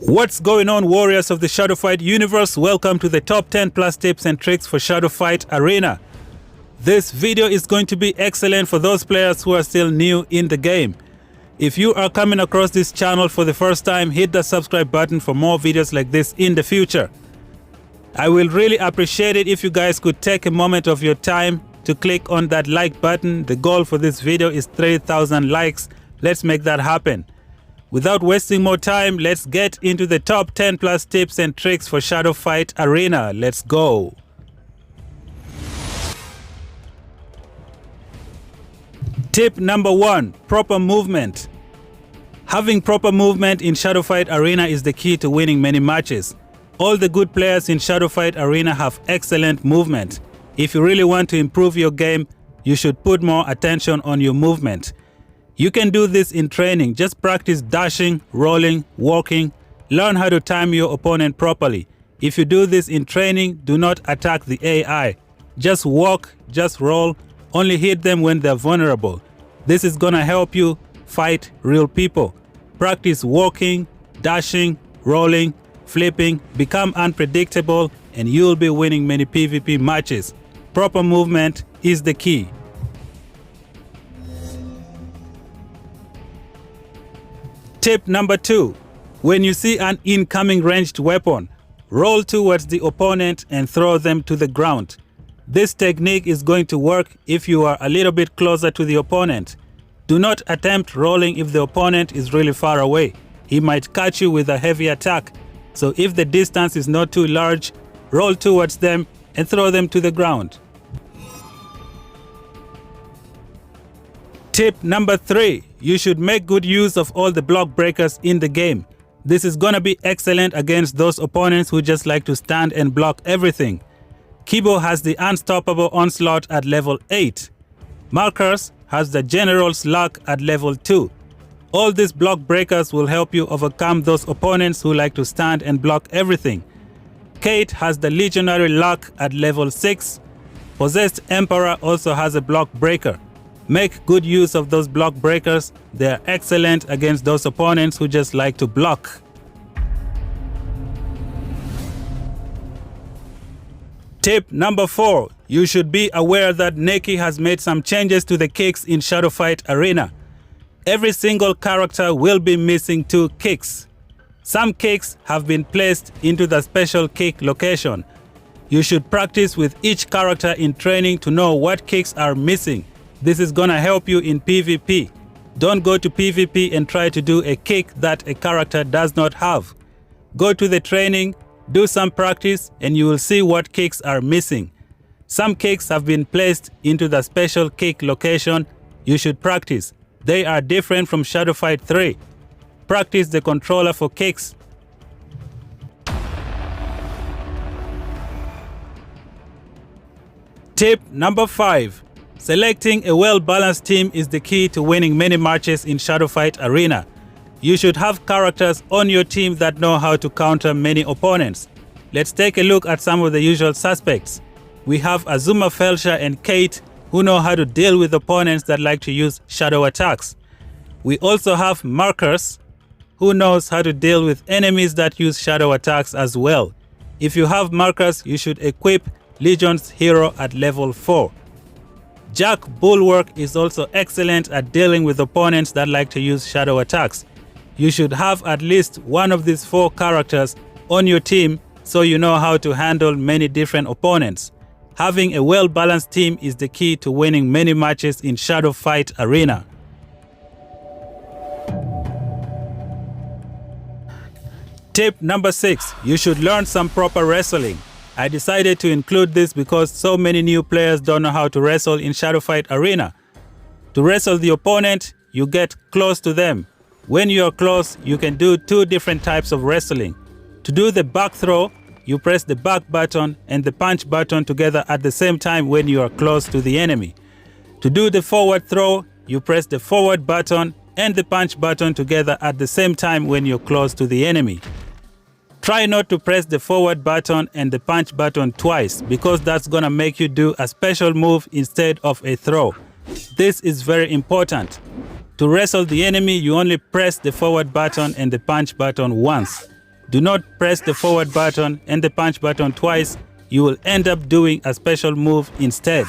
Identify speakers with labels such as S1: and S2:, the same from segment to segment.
S1: What's going on, warriors of the Shadow Fight universe? Welcome to the top 10 plus tips and tricks for Shadow Fight Arena. This video is going to be excellent for those players who are still new in the game. If you are coming across this channel for the first time, hit the subscribe button for more videos like this in the future. I will really appreciate it if you guys could take a moment of your time to click on that like button. The goal for this video is 3,000 likes. Let's make that happen. Without wasting more time, let's get into the top 10 plus tips and tricks for Shadow Fight Arena. Let's go. Tip number 1, proper movement. Having proper movement in Shadow Fight Arena is the key to winning many matches. All the good players in Shadow Fight Arena have excellent movement. If you really want to improve your game, you should put more attention on your movement. You can do this in training. Just practice dashing, rolling, walking. Learn how to time your opponent properly. If you do this in training, do not attack the AI. Just walk, just roll. Only hit them when they're vulnerable. This is gonna help you fight real people. Practice walking, dashing, rolling, flipping. Become unpredictable and you'll be winning many PvP matches. Proper movement is the key. Tip number 2. When you see an incoming ranged weapon, roll towards the opponent and throw them to the ground. This technique is going to work if you are a little bit closer to the opponent. Do not attempt rolling if the opponent is really far away. He might catch you with a heavy attack. So if the distance is not too large, roll towards them and throw them to the ground. Tip number 3. You should make good use of all the block breakers in the game. This is gonna be excellent against those opponents who just like to stand and block everything. Kibo has the unstoppable onslaught at level 8. Marcus has the general's luck at level 2. All these block breakers will help you overcome those opponents who like to stand and block everything. Kate has the legionary luck at level 6. Possessed Emperor also has a block breaker. Make good use of those block breakers. They are excellent against those opponents who just like to block. Tip number 4. You should be aware that Neki has made some changes to the kicks in Shadow Fight Arena. Every single character will be missing 2 kicks. Some kicks have been placed into the special kick location. You should practice with each character in training to know what kicks are missing. This is gonna help you in PvP. Don't go to PvP and try to do a kick that a character does not have. Go to the training, do some practice, and you will see what kicks are missing. Some kicks have been placed into the special kick location. You should practice. They are different from Shadow Fight 3. Practice the controller for kicks. Tip number 5. Selecting a well-balanced team is the key to winning many matches in Shadow Fight Arena. You should have characters on your team that know how to counter many opponents. Let's take a look at some of the usual suspects. We have Azuma Felsha and Kate, who know how to deal with opponents that like to use shadow attacks. We also have Marcus, who knows how to deal with enemies that use shadow attacks as well. If you have Marcus, you should equip Legion's hero at level 4. Jack Bulwark is also excellent at dealing with opponents that like to use shadow attacks. You should have at least one of these 4 characters on your team so you know how to handle many different opponents. Having a well-balanced team is the key to winning many matches in Shadow Fight Arena. Tip number 6. You should learn some proper wrestling. I decided to include this because so many new players don't know how to wrestle in Shadow Fight Arena. To wrestle the opponent, you get close to them. When you are close, you can do 2 different types of wrestling. To do the back throw, you press the back button and the punch button together at the same time when you are close to the enemy. To do the forward throw, you press the forward button and the punch button together at the same time when you're close to the enemy. Try not to press the forward button and the punch button twice because that's gonna make you do a special move instead of a throw. This is very important. To wrestle the enemy, you only press the forward button and the punch button once. Do not press the forward button and the punch button twice. You will end up doing a special move instead.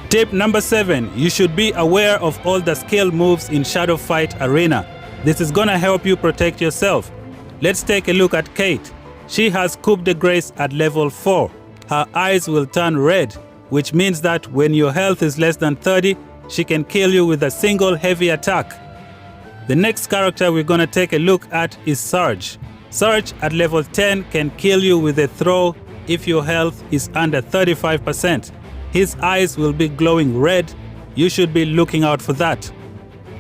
S1: Tip number 7. You should be aware of all the skill moves in Shadow Fight Arena. This is gonna help you protect yourself. Let's take a look at Kate. She has coup de grace at level 4. Her eyes will turn red, which means that when your health is less than 30, she can kill you with a single heavy attack. The next character we're gonna take a look at is Surge. Surge at level 10 can kill you with a throw if your health is under 35%. His eyes will be glowing red. You should be looking out for that.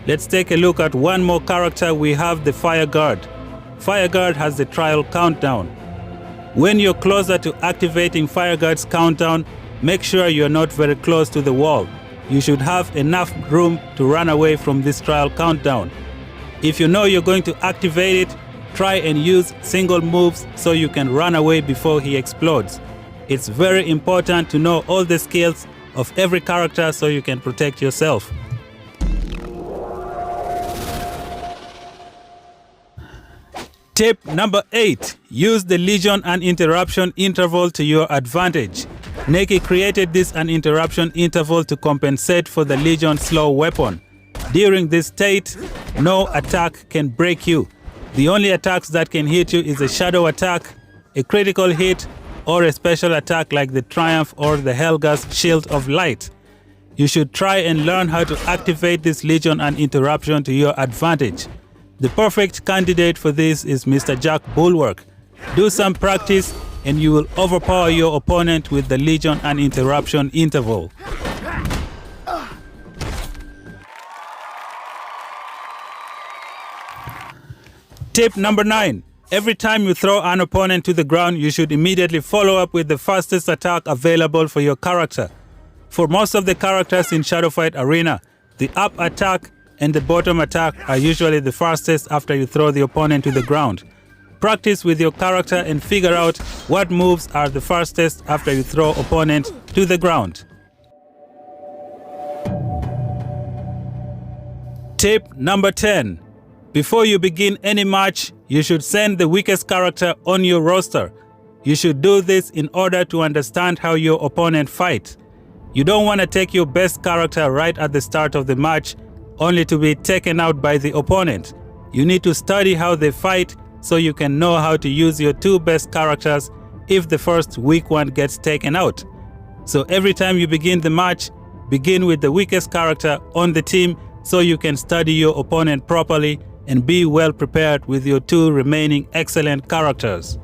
S1: Let's take a look at one more character. We have the Fire Guard. Fire Guard has the trial countdown. When you're closer to activating Fire Guard's countdown, make sure you're not very close to the wall. You should have enough room to run away from this trial countdown. If you know you're going to activate it, try and use single moves so you can run away before he explodes. It's very important to know all the skills of every character so you can protect yourself. Tip number 8. Use the Legion and Interruption interval to your advantage. Neki created this an interruption interval to compensate for the Legion slow weapon. During this state, no attack can break you. The only attacks that can hit you is a shadow attack, a critical hit, or a special attack like the Triumph or the Helga's Shield of Light. You should try and learn how to activate this Legion and Interruption to your advantage. The perfect candidate for this is Mr. Jack Bulwark. Do some practice and you will overpower your opponent with the Legion and Interruption interval. Tip number 9. Every time you throw an opponent to the ground, you should immediately follow up with the fastest attack available for your character. For most of the characters in Shadow Fight Arena, the up attack and the bottom attack are usually the fastest after you throw the opponent to the ground. Practice with your character and figure out what moves are the fastest after you throw opponent to the ground. Tip number 10. Before you begin any match, you should send the weakest character on your roster. You should do this in order to understand how your opponent fights. You don't want to take your best character right at the start of the match only to be taken out by the opponent. You need to study how they fight so you can know how to use your two best characters if the first weak one gets taken out. So every time you begin the match, begin with the weakest character on the team so you can study your opponent properly and be well prepared with your two remaining excellent characters.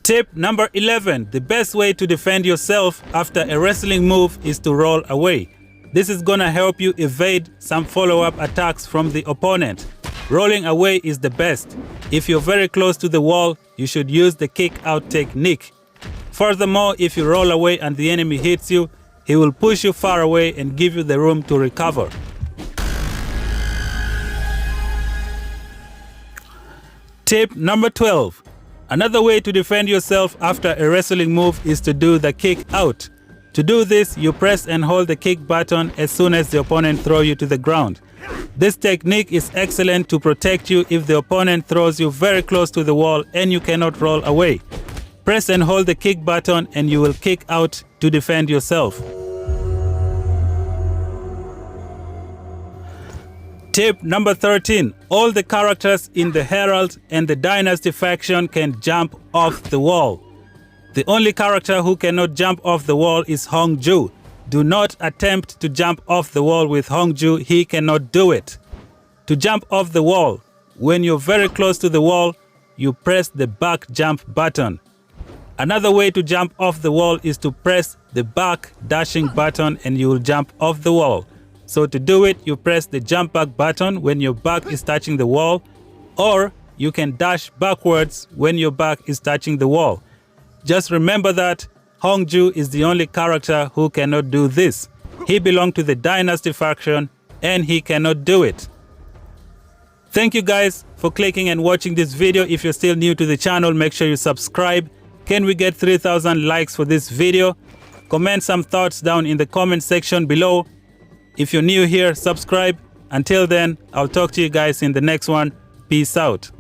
S1: Tip number 11. The best way to defend yourself after a wrestling move is to roll away. This is gonna help you evade some follow-up attacks from the opponent. Rolling away is the best. If you're very close to the wall, you should use the kick-out technique. Furthermore, if you roll away and the enemy hits you, he will push you far away and give you the room to recover. Tip number 12. Another way to defend yourself after a wrestling move is to do the kick out. To do this, you press and hold the kick button as soon as the opponent throws you to the ground. This technique is excellent to protect you if the opponent throws you very close to the wall and you cannot roll away. Press and hold the kick button and you will kick out to defend yourself. Tip number 13. All the characters in the Herald and the Dynasty faction can jump off the wall. The only character who cannot jump off the wall is Hongju. Do not attempt to jump off the wall with Hongju, he cannot do it. To jump off the wall, when you're very close to the wall, you press the back jump button. Another way to jump off the wall is to press the back dashing button and you will jump off the wall. So to do it, you press the jump back button when your back is touching the wall, or you can dash backwards when your back is touching the wall. Just remember that Hongju is the only character who cannot do this. He belongs to the Dynasty faction and he cannot do it. Thank you guys for clicking and watching this video. If you're still new to the channel, make sure you subscribe. Can we get 3,000 likes for this video? Comment some thoughts down in the comment section below. If you're new here, subscribe. Until then, I'll talk to you guys in the next one. Peace out.